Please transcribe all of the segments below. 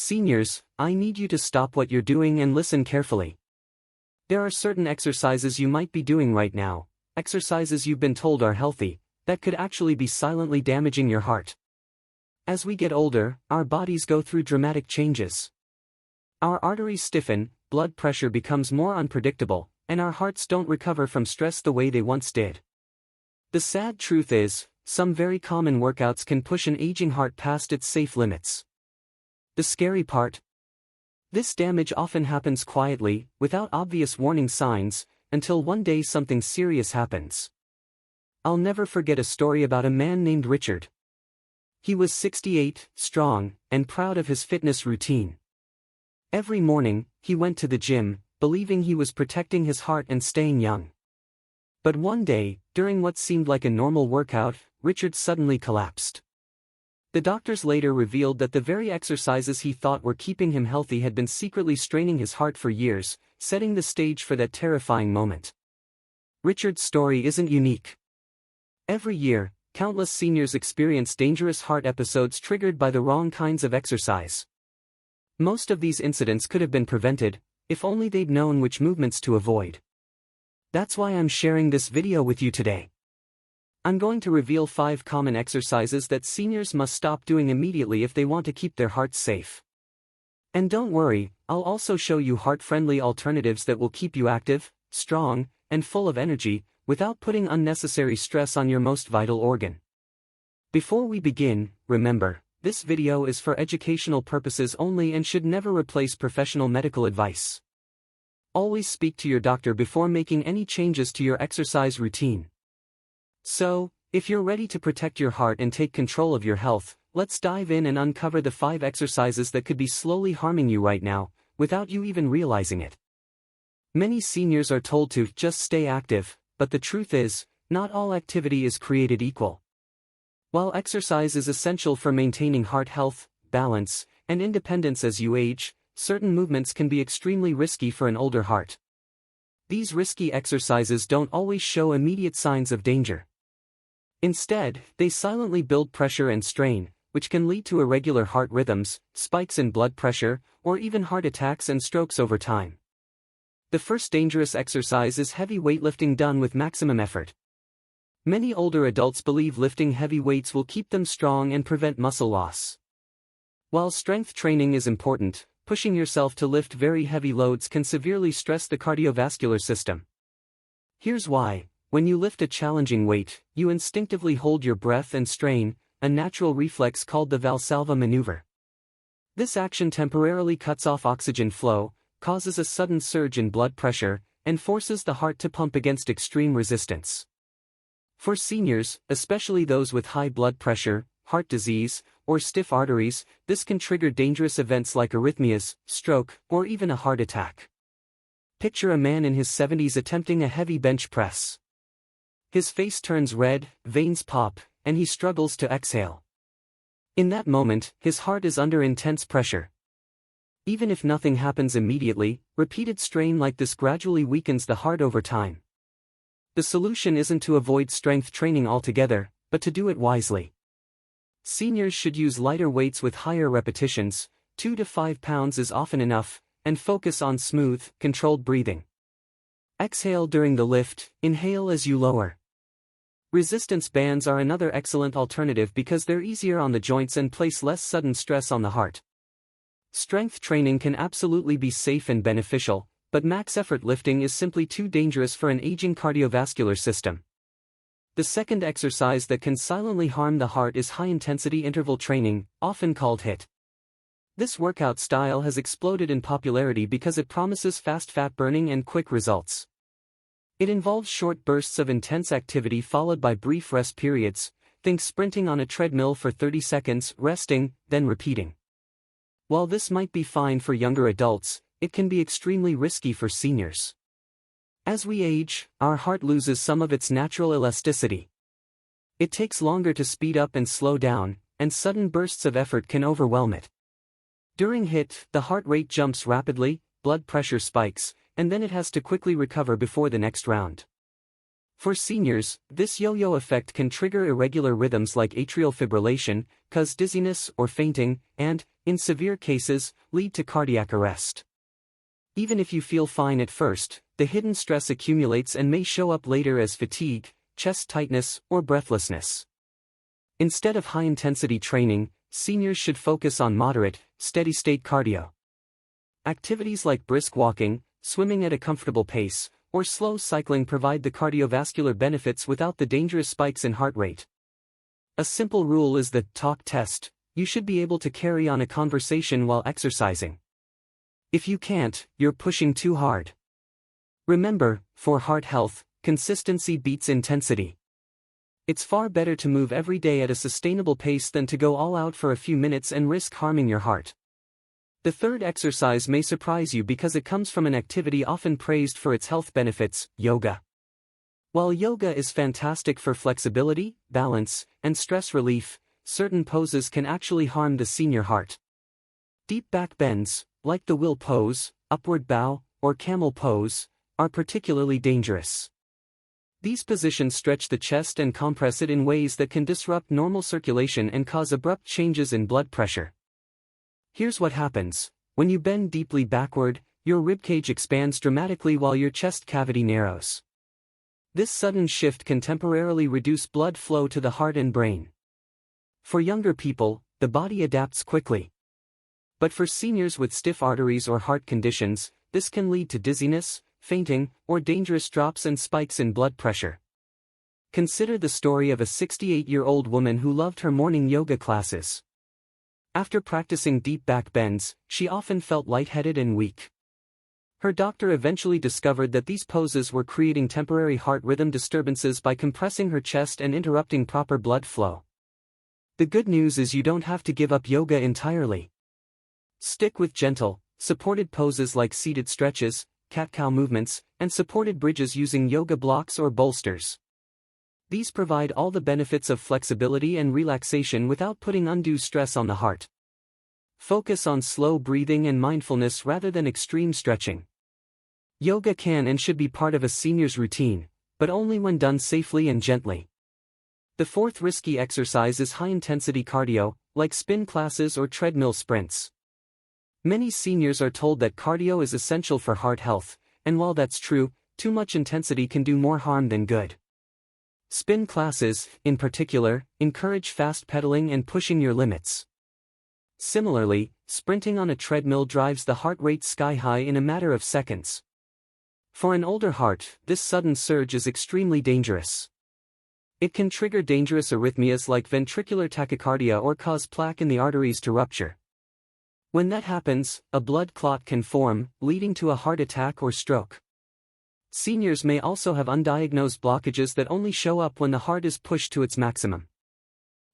Seniors, I need you to stop what you're doing and listen carefully. There are certain exercises you might be doing right now, exercises you've been told are healthy, that could actually be silently damaging your heart. As we get older, our bodies go through dramatic changes. Our arteries stiffen, blood pressure becomes more unpredictable, and our hearts don't recover from stress the way they once did. The sad truth is, some very common workouts can push an aging heart past its safe limits. The scary part? This damage often happens quietly, without obvious warning signs, until one day something serious happens. I'll never forget a story about a man named Richard. He was 68, strong, and proud of his fitness routine. Every morning, he went to the gym, believing he was protecting his heart and staying young. But one day, during what seemed like a normal workout, Richard suddenly collapsed. The doctors later revealed that the very exercises he thought were keeping him healthy had been secretly straining his heart for years, setting the stage for that terrifying moment. Richard's story isn't unique. Every year, countless seniors experience dangerous heart episodes triggered by the wrong kinds of exercise. Most of these incidents could have been prevented, if only they'd known which movements to avoid. That's why I'm sharing this video with you today. I'm going to reveal 5 common exercises that seniors must stop doing immediately if they want to keep their hearts safe. And don't worry, I'll also show you heart-friendly alternatives that will keep you active, strong, and full of energy, without putting unnecessary stress on your most vital organ. Before we begin, remember, this video is for educational purposes only and should never replace professional medical advice. Always speak to your doctor before making any changes to your exercise routine. So, if you're ready to protect your heart and take control of your health, let's dive in and uncover the 5 exercises that could be slowly harming you right now, without you even realizing it. Many seniors are told to just stay active, but the truth is, not all activity is created equal. While exercise is essential for maintaining heart health, balance, and independence as you age, certain movements can be extremely risky for an older heart. These risky exercises don't always show immediate signs of danger. Instead, they silently build pressure and strain, which can lead to irregular heart rhythms, spikes in blood pressure, or even heart attacks and strokes over time. The first dangerous exercise is heavy weightlifting done with maximum effort. Many older adults believe lifting heavy weights will keep them strong and prevent muscle loss. While strength training is important, pushing yourself to lift very heavy loads can severely stress the cardiovascular system. Here's why. When you lift a challenging weight, you instinctively hold your breath and strain, a natural reflex called the Valsalva maneuver. This action temporarily cuts off oxygen flow, causes a sudden surge in blood pressure, and forces the heart to pump against extreme resistance. For seniors, especially those with high blood pressure, heart disease, or stiff arteries, this can trigger dangerous events like arrhythmias, stroke, or even a heart attack. Picture a man in his 70s attempting a heavy bench press. His face turns red, veins pop, and he struggles to exhale. In that moment, his heart is under intense pressure. Even if nothing happens immediately, repeated strain like this gradually weakens the heart over time. The solution isn't to avoid strength training altogether, but to do it wisely. Seniors should use lighter weights with higher repetitions, 2 to 5 pounds is often enough, and focus on smooth, controlled breathing. Exhale during the lift, inhale as you lower. Resistance bands are another excellent alternative because they're easier on the joints and place less sudden stress on the heart. Strength training can absolutely be safe and beneficial, but max effort lifting is simply too dangerous for an aging cardiovascular system. The second exercise that can silently harm the heart is high-intensity interval training, often called HIIT. This workout style has exploded in popularity because it promises fast fat burning and quick results. It involves short bursts of intense activity followed by brief rest periods, think sprinting on a treadmill for 30 seconds, resting, then repeating. While this might be fine for younger adults, it can be extremely risky for seniors. As we age, our heart loses some of its natural elasticity. It takes longer to speed up and slow down, and sudden bursts of effort can overwhelm it. During HIIT, the heart rate jumps rapidly, blood pressure spikes, and then it has to quickly recover before the next round. For seniors, this yo-yo effect can trigger irregular rhythms like atrial fibrillation, cause dizziness or fainting, and, in severe cases, lead to cardiac arrest. Even if you feel fine at first, the hidden stress accumulates and may show up later as fatigue, chest tightness, or breathlessness. Instead of high-intensity training, seniors should focus on moderate, steady-state cardio. Activities like brisk walking, swimming at a comfortable pace, or slow cycling provide the cardiovascular benefits without the dangerous spikes in heart rate. A simple rule is the talk test. You should be able to carry on a conversation while exercising. If you can't, you're pushing too hard. Remember, for heart health, consistency beats intensity. It's far better to move every day at a sustainable pace than to go all out for a few minutes and risk harming your heart. The third exercise may surprise you because it comes from an activity often praised for its health benefits, yoga. While yoga is fantastic for flexibility, balance, and stress relief, certain poses can actually harm the senior heart. Deep back bends, like the will pose, upward bow, or camel pose, are particularly dangerous. These positions stretch the chest and compress it in ways that can disrupt normal circulation and cause abrupt changes in blood pressure. Here's what happens. When you bend deeply backward, your ribcage expands dramatically while your chest cavity narrows. This sudden shift can temporarily reduce blood flow to the heart and brain. For younger people, the body adapts quickly. But for seniors with stiff arteries or heart conditions, this can lead to dizziness, fainting, or dangerous drops and spikes in blood pressure. Consider the story of a 68-year-old woman who loved her morning yoga classes. After practicing deep back bends, she often felt lightheaded and weak. Her doctor eventually discovered that these poses were creating temporary heart rhythm disturbances by compressing her chest and interrupting proper blood flow. The good news is you don't have to give up yoga entirely. Stick with gentle, supported poses like seated stretches, cat-cow movements, and supported bridges using yoga blocks or bolsters. These provide all the benefits of flexibility and relaxation without putting undue stress on the heart. Focus on slow breathing and mindfulness rather than extreme stretching. Yoga can and should be part of a senior's routine, but only when done safely and gently. The fourth risky exercise is high-intensity cardio, like spin classes or treadmill sprints. Many seniors are told that cardio is essential for heart health, and while that's true, too much intensity can do more harm than good. Spin classes, in particular, encourage fast pedaling and pushing your limits. Similarly, sprinting on a treadmill drives the heart rate sky high in a matter of seconds. For an older heart, this sudden surge is extremely dangerous. It can trigger dangerous arrhythmias like ventricular tachycardia or cause plaque in the arteries to rupture. When that happens, a blood clot can form, leading to a heart attack or stroke. Seniors may also have undiagnosed blockages that only show up when the heart is pushed to its maximum.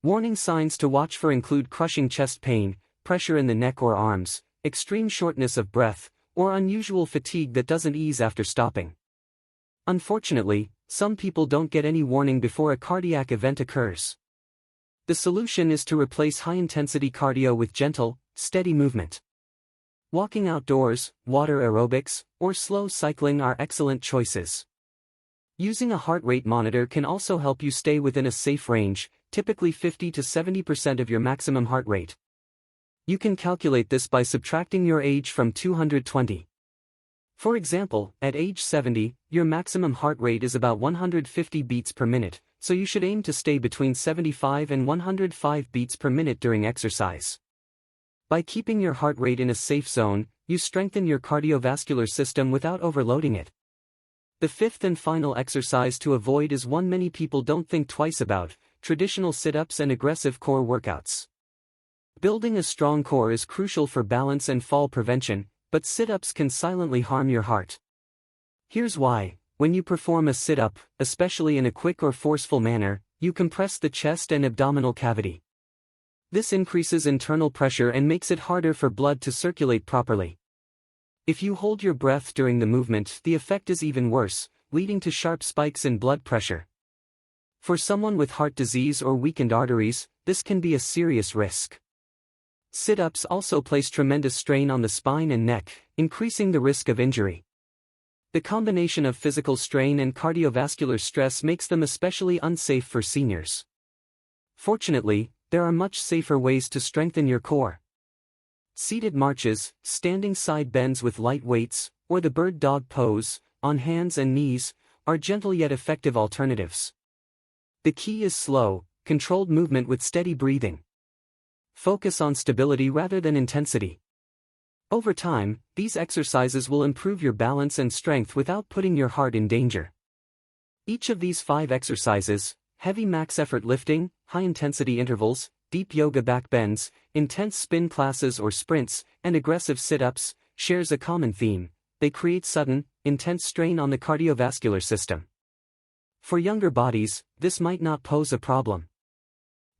Warning signs to watch for include crushing chest pain, pressure in the neck or arms, extreme shortness of breath, or unusual fatigue that doesn't ease after stopping. Unfortunately, some people don't get any warning before a cardiac event occurs. The solution is to replace high-intensity cardio with gentle, steady movement. Walking outdoors, water aerobics, or slow cycling are excellent choices. Using a heart rate monitor can also help you stay within a safe range, typically 50 to 70% of your maximum heart rate. You can calculate this by subtracting your age from 220. For example, at age 70, your maximum heart rate is about 150 beats per minute, so you should aim to stay between 75 and 105 beats per minute during exercise. By keeping your heart rate in a safe zone, you strengthen your cardiovascular system without overloading it. The fifth and final exercise to avoid is one many people don't think twice about: traditional sit-ups and aggressive core workouts. Building a strong core is crucial for balance and fall prevention, but sit-ups can silently harm your heart. Here's why. When you perform a sit-up, especially in a quick or forceful manner, you compress the chest and abdominal cavity. This increases internal pressure and makes it harder for blood to circulate properly. If you hold your breath during the movement, the effect is even worse, leading to sharp spikes in blood pressure. For someone with heart disease or weakened arteries, this can be a serious risk. Sit-ups also place tremendous strain on the spine and neck, increasing the risk of injury. The combination of physical strain and cardiovascular stress makes them especially unsafe for seniors. Fortunately, there are much safer ways to strengthen your core. Seated marches, standing side bends with light weights, or the bird dog pose, on hands and knees, are gentle yet effective alternatives. The key is slow, controlled movement with steady breathing. Focus on stability rather than intensity. Over time, these exercises will improve your balance and strength without putting your heart in danger. Each of these 5 exercises, heavy max effort lifting, high-intensity intervals, deep yoga back bends, intense spin classes or sprints, and aggressive sit-ups, shares a common theme: they create sudden, intense strain on the cardiovascular system. For younger bodies, this might not pose a problem.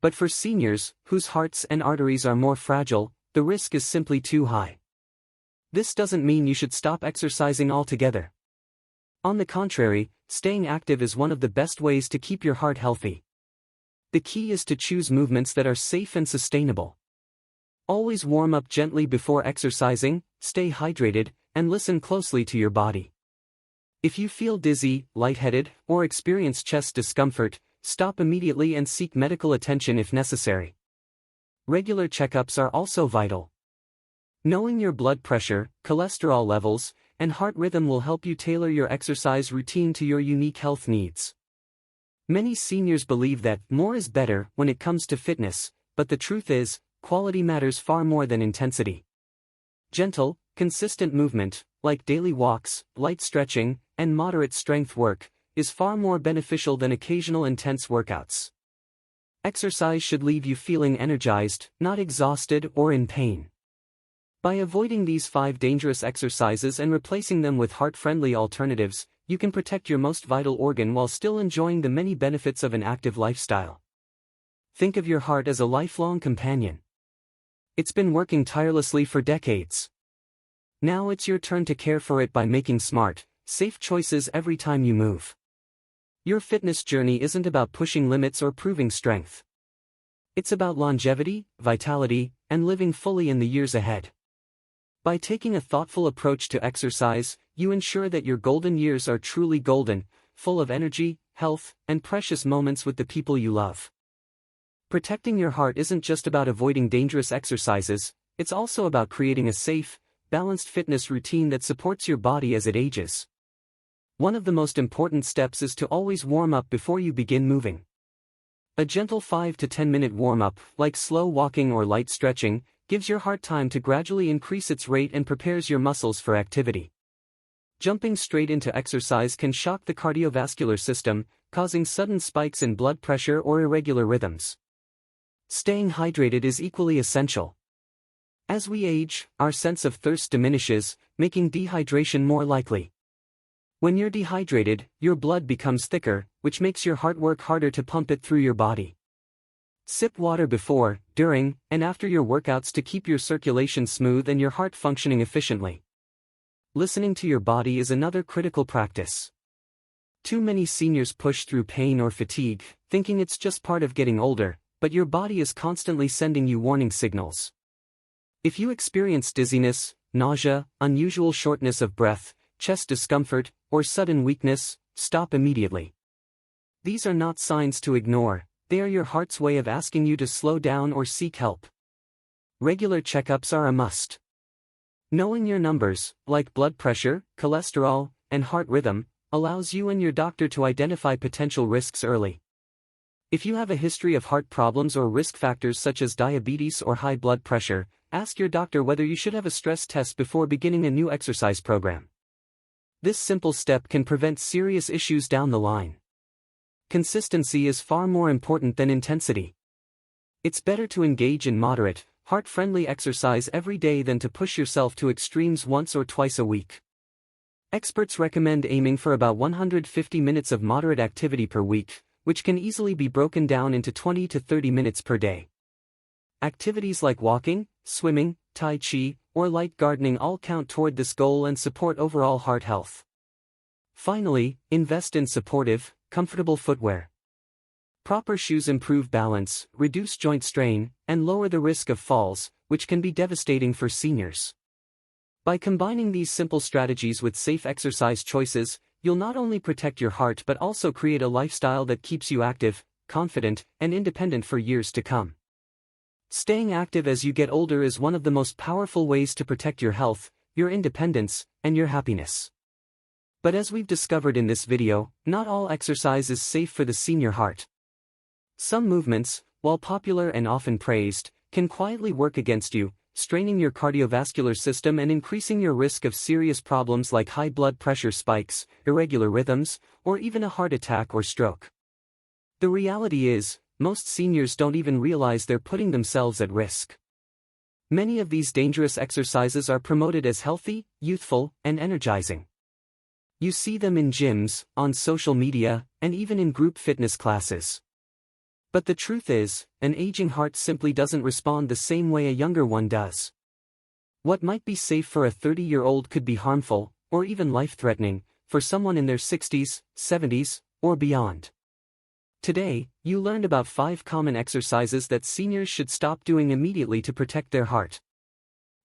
But for seniors, whose hearts and arteries are more fragile, the risk is simply too high. This doesn't mean you should stop exercising altogether. On the contrary, staying active is one of the best ways to keep your heart healthy. The key is to choose movements that are safe and sustainable. Always warm up gently before exercising, stay hydrated, and listen closely to your body. If you feel dizzy, lightheaded, or experience chest discomfort, stop immediately and seek medical attention if necessary. Regular checkups are also vital. Knowing your blood pressure, cholesterol levels, and heart rhythm will help you tailor your exercise routine to your unique health needs. Many seniors believe that more is better when it comes to fitness, but the truth is, quality matters far more than intensity. Gentle, consistent movement, like daily walks, light stretching, and moderate strength work, is far more beneficial than occasional intense workouts. Exercise should leave you feeling energized, not exhausted or in pain. By avoiding these 5 dangerous exercises and replacing them with heart-friendly alternatives, you can protect your most vital organ while still enjoying the many benefits of an active lifestyle. Think of your heart as a lifelong companion. It's been working tirelessly for decades. Now it's your turn to care for it by making smart, safe choices every time you move. Your fitness journey isn't about pushing limits or proving strength. It's about longevity, vitality, and living fully in the years ahead. By taking a thoughtful approach to exercise, you ensure that your golden years are truly golden, full of energy, health, and precious moments with the people you love. Protecting your heart isn't just about avoiding dangerous exercises, it's also about creating a safe, balanced fitness routine that supports your body as it ages. One of the most important steps is to always warm up before you begin moving. A gentle 5 to 10 minute warm-up, like slow walking or light stretching, gives your heart time to gradually increase its rate and prepares your muscles for activity. Jumping straight into exercise can shock the cardiovascular system, causing sudden spikes in blood pressure or irregular rhythms. Staying hydrated is equally essential. As we age, our sense of thirst diminishes, making dehydration more likely. When you're dehydrated, your blood becomes thicker, which makes your heart work harder to pump it through your body. Sip water before, during, and after your workouts to keep your circulation smooth and your heart functioning efficiently. Listening to your body is another critical practice. Too many seniors push through pain or fatigue, thinking it's just part of getting older, but your body is constantly sending you warning signals. If you experience dizziness, nausea, unusual shortness of breath, chest discomfort, or sudden weakness, stop immediately. These are not signs to ignore. They are your heart's way of asking you to slow down or seek help. Regular checkups are a must. Knowing your numbers, like blood pressure, cholesterol, and heart rhythm, allows you and your doctor to identify potential risks early. If you have a history of heart problems or risk factors such as diabetes or high blood pressure, ask your doctor whether you should have a stress test before beginning a new exercise program. This simple step can prevent serious issues down the line. Consistency is far more important than intensity. It's better to engage in moderate, heart-friendly exercise every day than to push yourself to extremes once or twice a week. Experts recommend aiming for about 150 minutes of moderate activity per week, which can easily be broken down into 20 to 30 minutes per day. Activities like walking, swimming, tai chi, or light gardening all count toward this goal and support overall heart health. Finally, invest in supportive, comfortable footwear. Proper shoes improve balance, reduce joint strain, and lower the risk of falls, which can be devastating for seniors. By combining these simple strategies with safe exercise choices, you'll not only protect your heart but also create a lifestyle that keeps you active, confident, and independent for years to come. Staying active as you get older is one of the most powerful ways to protect your health, your independence, and your happiness. But as we've discovered in this video, not all exercise is safe for the senior heart. Some movements, while popular and often praised, can quietly work against you, straining your cardiovascular system and increasing your risk of serious problems like high blood pressure spikes, irregular rhythms, or even a heart attack or stroke. The reality is, most seniors don't even realize they're putting themselves at risk. Many of these dangerous exercises are promoted as healthy, youthful, and energizing. You see them in gyms, on social media, and even in group fitness classes. But the truth is, an aging heart simply doesn't respond the same way a younger one does. What might be safe for a 30-year-old could be harmful, or even life-threatening, for someone in their 60s, 70s, or beyond. Today, you learned about 5 common exercises that seniors should stop doing immediately to protect their heart.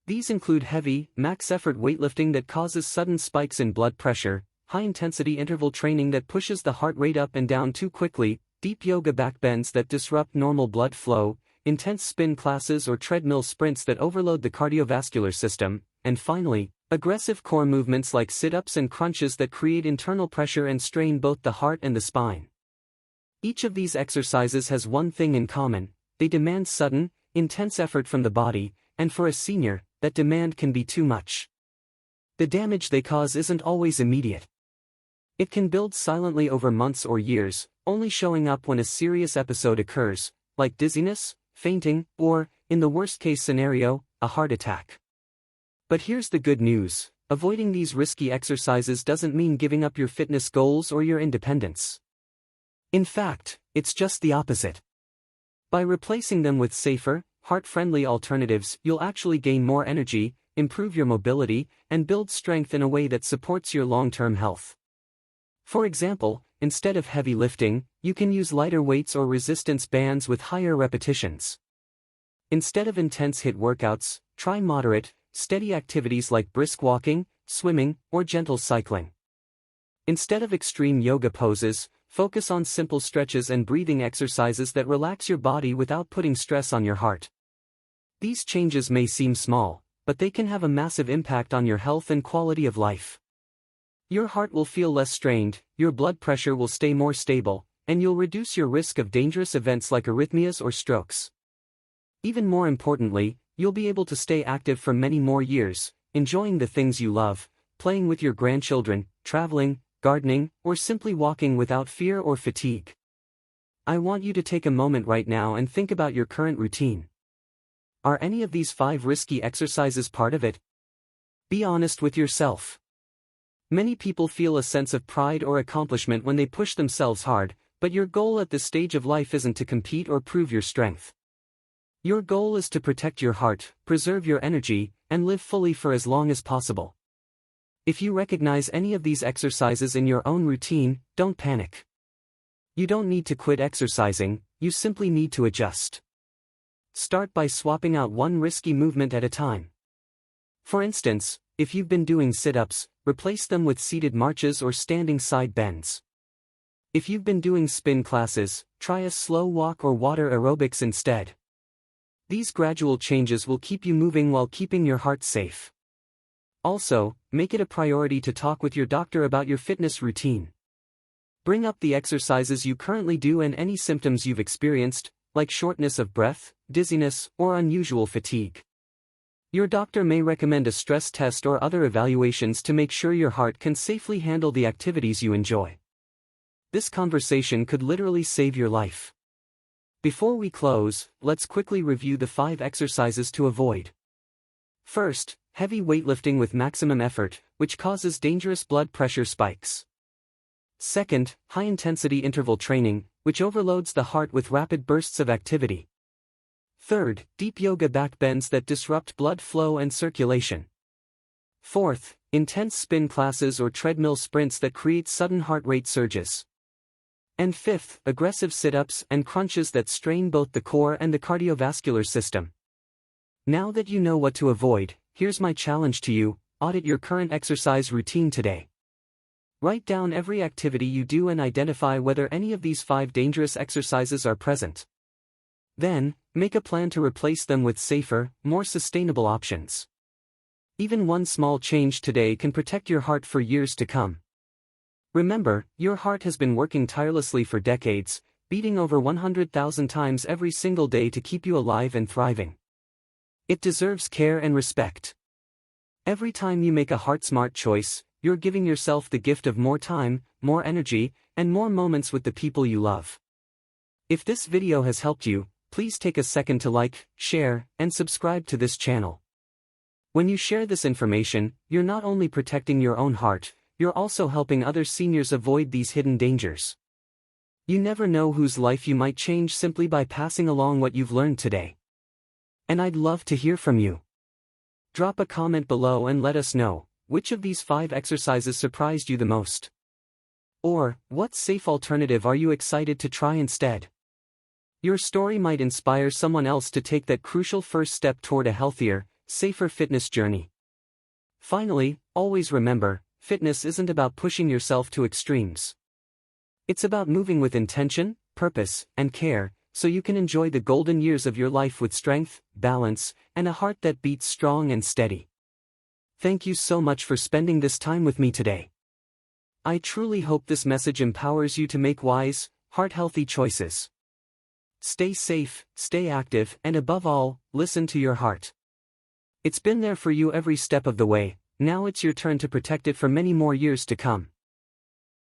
These include heavy, max-effort weightlifting that causes sudden spikes in blood pressure, high-intensity interval training that pushes the heart rate up and down too quickly, deep yoga backbends that disrupt normal blood flow, intense spin classes or treadmill sprints that overload the cardiovascular system, and finally, aggressive core movements like sit-ups and crunches that create internal pressure and strain both the heart and the spine. Each of these exercises has one thing in common: they demand sudden, intense effort from the body, and for a senior, that demand can be too much. The damage they cause isn't always immediate. It can build silently over months or years, only showing up when a serious episode occurs, like dizziness, fainting, or, in the worst-case scenario, a heart attack. But here's the good news: avoiding these risky exercises doesn't mean giving up your fitness goals or your independence. In fact, it's just the opposite. By replacing them with safer, heart-friendly alternatives, you'll actually gain more energy, improve your mobility, and build strength in a way that supports your long-term health. For example, instead of heavy lifting, you can use lighter weights or resistance bands with higher repetitions. Instead of intense HIIT workouts, try moderate, steady activities like brisk walking, swimming, or gentle cycling. Instead of extreme yoga poses, focus on simple stretches and breathing exercises that relax your body without putting stress on your heart. These changes may seem small, but they can have a massive impact on your health and quality of life. Your heart will feel less strained, your blood pressure will stay more stable, and you'll reduce your risk of dangerous events like arrhythmias or strokes. Even more importantly, you'll be able to stay active for many more years, enjoying the things you love, playing with your grandchildren, traveling, gardening, or simply walking without fear or fatigue. I want you to take a moment right now and think about your current routine. Are any of these 5 risky exercises part of it? Be honest with yourself. Many people feel a sense of pride or accomplishment when they push themselves hard, but your goal at this stage of life isn't to compete or prove your strength. Your goal is to protect your heart, preserve your energy, and live fully for as long as possible. If you recognize any of these exercises in your own routine, don't panic. You don't need to quit exercising, you simply need to adjust. Start by swapping out one risky movement at a time. For instance, if you've been doing sit-ups, replace them with seated marches or standing side bends. If you've been doing spin classes, try a slow walk or water aerobics instead. These gradual changes will keep you moving while keeping your heart safe. Also, make it a priority to talk with your doctor about your fitness routine. Bring up the exercises you currently do and any symptoms you've experienced, like shortness of breath, dizziness, or unusual fatigue. Your doctor may recommend a stress test or other evaluations to make sure your heart can safely handle the activities you enjoy. This conversation could literally save your life. Before we close, let's quickly review the 5 exercises to avoid. First, heavy weightlifting with maximum effort, which causes dangerous blood pressure spikes. Second, high-intensity interval training, which overloads the heart with rapid bursts of activity. Third, deep yoga backbends that disrupt blood flow and circulation. Fourth, intense spin classes or treadmill sprints that create sudden heart rate surges. And fifth, aggressive sit-ups and crunches that strain both the core and the cardiovascular system. Now that you know what to avoid, here's my challenge to you: audit your current exercise routine today. Write down every activity you do and identify whether any of these 5 dangerous exercises are present. Then, make a plan to replace them with safer, more sustainable options. Even one small change today can protect your heart for years to come. Remember, your heart has been working tirelessly for decades, beating over 100,000 times every single day to keep you alive and thriving. It deserves care and respect. Every time you make a heart-smart choice, you're giving yourself the gift of more time, more energy, and more moments with the people you love. If this video has helped you, please take a second to like, share, and subscribe to this channel. When you share this information, you're not only protecting your own heart, you're also helping other seniors avoid these hidden dangers. You never know whose life you might change simply by passing along what you've learned today. And I'd love to hear from you. Drop a comment below and let us know, which of these 5 exercises surprised you the most? Or, what safe alternative are you excited to try instead? Your story might inspire someone else to take that crucial first step toward a healthier, safer fitness journey. Finally, always remember, fitness isn't about pushing yourself to extremes. It's about moving with intention, purpose, and care, so you can enjoy the golden years of your life with strength, balance, and a heart that beats strong and steady. Thank you so much for spending this time with me today. I truly hope this message empowers you to make wise, heart-healthy choices. Stay safe, stay active, and above all, listen to your heart. It's been there for you every step of the way, now it's your turn to protect it for many more years to come.